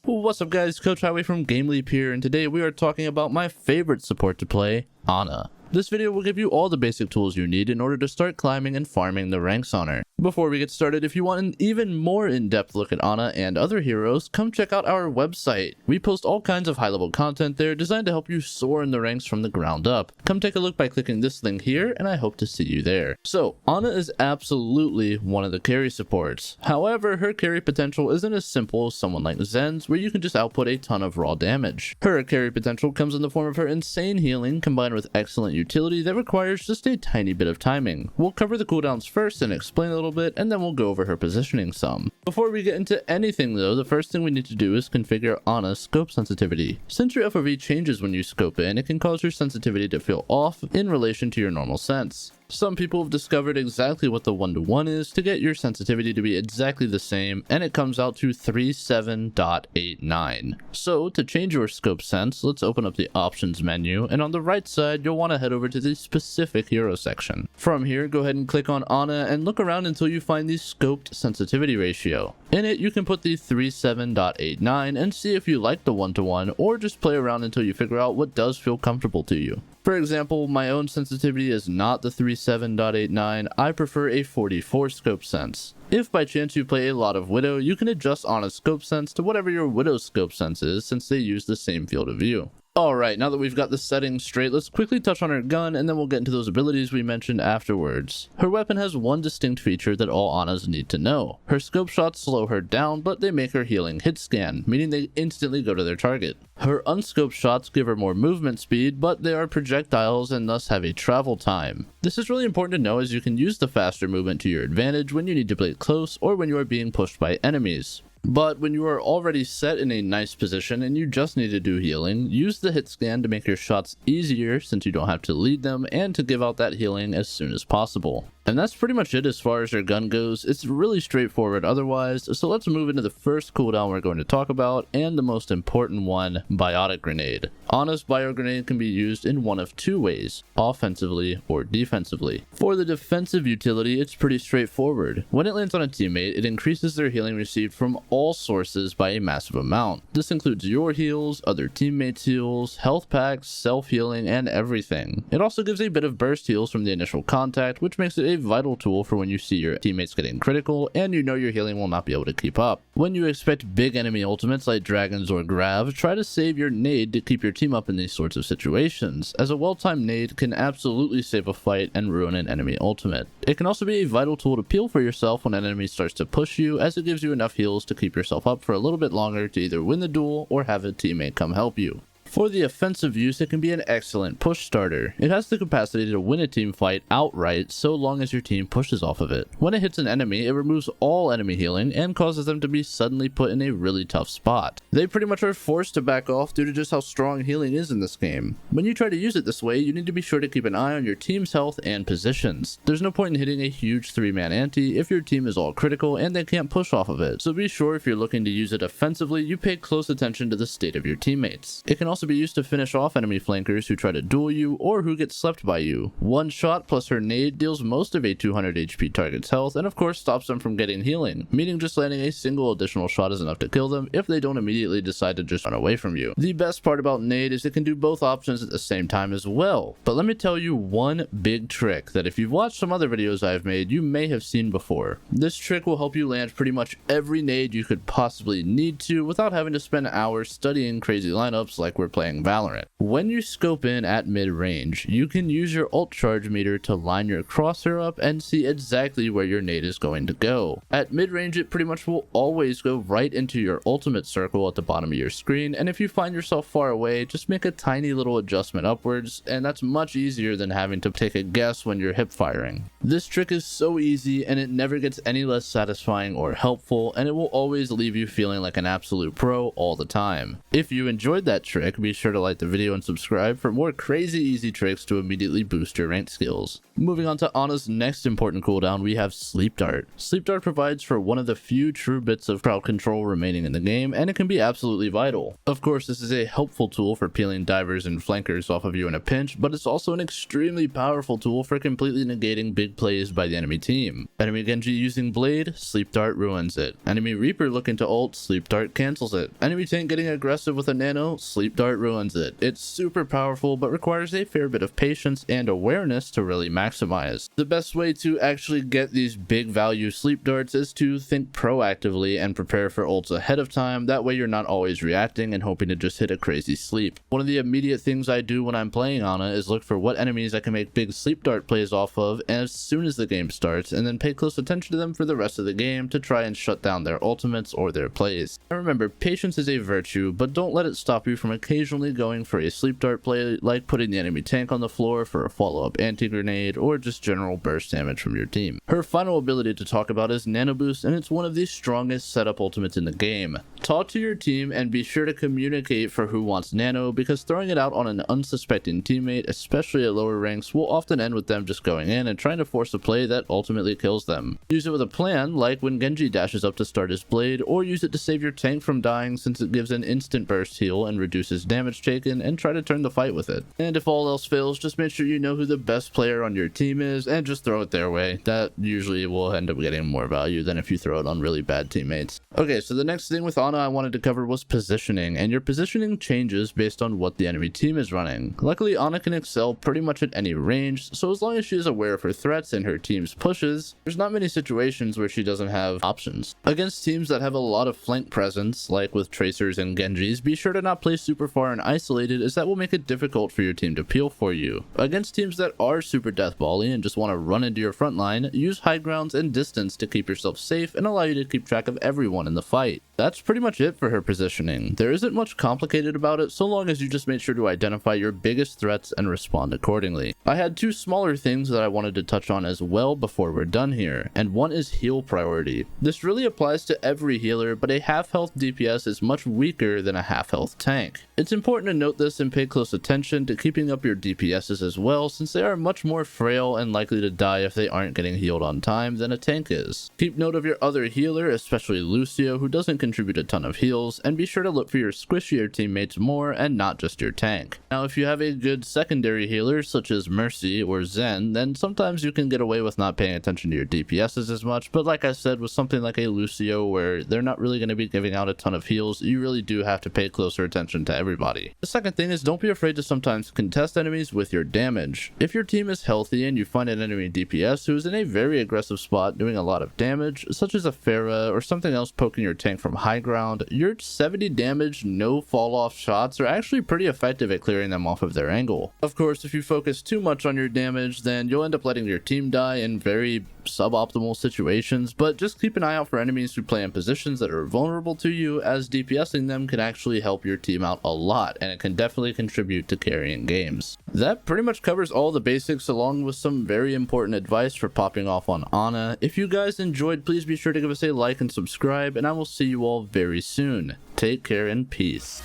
What's up guys, Coach Highway from GameLeap here, and today we are talking about my favorite support to play, Ana. This video will give you all the basic tools you need in order to start climbing and farming the ranks on her. Before we get started, if you want an even more in-depth look at Ana and other heroes, come check out our website. We post all kinds of high-level content there designed to help you soar in the ranks from the ground up. Come take a look by clicking this link here, and I hope to see you there. So, Ana is absolutely one of the carry supports. However, her carry potential isn't as simple as someone like Zen's, where you can just output a ton of raw damage. Her carry potential comes in the form of her insane healing combined with excellent utility that requires just a tiny bit of timing. We'll cover the cooldowns first and explain a little bit, and then we'll go over her positioning some. Before we get into anything though, the first thing we need to do is configure Ana's scope sensitivity. Since your FOV changes when you scope in, it can cause your sensitivity to feel off in relation to your normal sense. Some people have discovered exactly what the 1-to-1 is to get your sensitivity to be exactly the same, and it comes out to 37.89. So to change your scope sense, let's open up the options menu, and on the right side you'll want to head over to the specific hero section. From here, go ahead and click on Ana and look around until you find the scoped sensitivity ratio. In it, you can put the 37.89 and see if you like the 1-to-1, or just play around until you figure out what does feel comfortable to you. For example, my own sensitivity is not the 37.89, I prefer a 44 scope sense. If by chance you play a lot of Widow, you can adjust Ana's scope sense to whatever your Widow's scope sense is, since they use the same field of view. Alright, now that we've got the settings straight, let's quickly touch on her gun and then we'll get into those abilities we mentioned afterwards. Her weapon has one distinct feature that all Anas need to know. Her scope shots slow her down, but they make her healing hit scan, meaning they instantly go to their target. Her unscoped shots give her more movement speed, but they are projectiles and thus have a travel time. This is really important to know as you can use the faster movement to your advantage when you need to play close or when you are being pushed by enemies. But when you are already set in a nice position and you just need to do healing, use the hit scan to make your shots easier since you don't have to lead them and to give out that healing as soon as possible. And that's pretty much it as far as her gun goes. It's really straightforward otherwise, so let's move into the first cooldown we're going to talk about, and the most important one, Biotic Grenade. Ana's Bio Grenade can be used in one of two ways, offensively or defensively. For the defensive utility, it's pretty straightforward. When it lands on a teammate, it increases their healing received from all sources by a massive amount. This includes your heals, other teammates' heals, health packs, self-healing, and everything. It also gives a bit of burst heals from the initial contact, which makes it a vital tool for when you see your teammates getting critical and you know your healing will not be able to keep up. When you expect big enemy ultimates like dragons or grav, try to save your nade to keep your team up in these sorts of situations, as a well-timed nade can absolutely save a fight and ruin an enemy ultimate. It can also be a vital tool to peel for yourself when an enemy starts to push you, as it gives you enough heals to keep yourself up for a little bit longer to either win the duel or have a teammate come help you. For the offensive use, it can be an excellent push starter. It has the capacity to win a team fight outright so long as your team pushes off of it. When it hits an enemy, it removes all enemy healing and causes them to be suddenly put in a really tough spot. They pretty much are forced to back off due to just how strong healing is in this game. When you try to use it this way, you need to be sure to keep an eye on your team's health and positions. There's no point in hitting a huge 3-man ante if your team is all critical and they can't push off of it, so be sure if you're looking to use it offensively, you pay close attention to the state of your teammates. It can also be used to finish off enemy flankers who try to duel you or who get slept by you. One shot plus her nade deals most of a 200 HP target's health and of course stops them from getting healing, meaning just landing a single additional shot is enough to kill them if they don't immediately decide to just run away from you. The best part about nade is it can do both options at the same time as well, but let me tell you one big trick that if you've watched some other videos I've made, you may have seen before. This trick will help you land pretty much every nade you could possibly need to without having to spend hours studying crazy lineups like we're playing Valorant. When you scope in at mid-range, you can use your ult charge meter to line your crosshair up and see exactly where your nade is going to go. At mid-range, it pretty much will always go right into your ultimate circle at the bottom of your screen, and if you find yourself far away, just make a tiny little adjustment upwards, and that's much easier than having to take a guess when you're hip firing. This trick is so easy, and it never gets any less satisfying or helpful, and it will always leave you feeling like an absolute pro all the time. If you enjoyed that trick, like, be sure to like the video and subscribe for more crazy easy tricks to immediately boost your ranked skills. Moving on to Ana's next important cooldown, we have Sleep Dart. Sleep Dart provides for one of the few true bits of crowd control remaining in the game, and it can be absolutely vital. Of course, this is a helpful tool for peeling divers and flankers off of you in a pinch, but it's also an extremely powerful tool for completely negating big plays by the enemy team. Enemy Genji using Blade, Sleep Dart ruins it. Enemy Reaper looking to ult, Sleep Dart cancels it. Enemy tank getting aggressive with a nano, Sleep Dart ruins it. It's super powerful, but requires a fair bit of patience and awareness to really maximize. The best way to actually get these big value sleep darts is to think proactively and prepare for ults ahead of time. That way you're not always reacting and hoping to just hit a crazy sleep. One of the immediate things I do when I'm playing Ana is look for what enemies I can make big sleep dart plays off of as soon as the game starts, and then pay close attention to them for the rest of the game to try and shut down their ultimates or their plays. And remember, patience is a virtue, but don't let it stop you from occasionally going for a sleep dart play, like putting the enemy tank on the floor for a follow-up anti-grenade, or just general burst damage from your team. Her final ability to talk about is Nanoboost, and it's one of the strongest setup ultimates in the game. Talk to your team and be sure to communicate for who wants Nano, because throwing it out on an unsuspecting teammate, especially at lower ranks, will often end with them just going in and trying to force a play that ultimately kills them. Use it with a plan, like when Genji dashes up to start his blade, or use it to save your tank from dying since it gives an instant burst heal and reduces damage taken, and try to turn the fight with it. And if all else fails, just make sure you know who the best player on your team is and just throw it their way. That usually will end up getting more value than if you throw it on really bad teammates. Okay, so the next thing with Ana I wanted to cover was positioning, and your positioning changes based on what the enemy team is running. Luckily, Ana can excel pretty much at any range, so as long as she is aware of her threats and her team's pushes, there's not many situations where she doesn't have options. Against teams that have a lot of flank presence, like with Tracers and Genjis, be sure to not play super far and isolated, as that will make it difficult for your team to peel for you. Against teams that are super deathbally and just want to run into your front line, use high grounds and distance to keep yourself safe and allow you to keep track of everyone in the fight. That's pretty much it for her positioning. There isn't much complicated about it, so long as you just make sure to identify your biggest threats and respond accordingly. I had two smaller things that I wanted to touch on as well before we're done here, and one is heal priority. This really applies to every healer, but a half health DPS is much weaker than a half health tank. It's important to note this and pay close attention to keeping up your DPSs as well, since they are much more frail and likely to die if they aren't getting healed on time than a tank is. Keep note of your other healer, especially Lucio, who doesn't contribute a ton of heals, and be sure to look for your squishier teammates more and not just your tank. Now, if you have a good secondary healer such as Mercy or Zen, then sometimes you can get away with not paying attention to your DPSs as much, but like I said, with something like a Lucio where they're not really going to be giving out a ton of heals, you really do have to pay closer attention to everybody. The second thing is, don't be afraid to sometimes contest enemies with your damage. If your team is healthy and you find an enemy DPS who is in a very aggressive spot doing a lot of damage, such as a Pharah or something else poking your tank from high ground, your 70 damage no fall off shots are actually pretty effective at clearing them off of their angle. Of course, if you focus too much on your damage, then you'll end up letting your team die in very suboptimal situations, but just keep an eye out for enemies who play in positions that are vulnerable to you, as DPSing them can actually help your team out a lot, and it can definitely contribute to carrying games. That pretty much covers all the basics, along with some very important advice for popping off on Ana. If you guys enjoyed, please be sure to give us a like and subscribe, and I will see you all very soon. Take care and peace.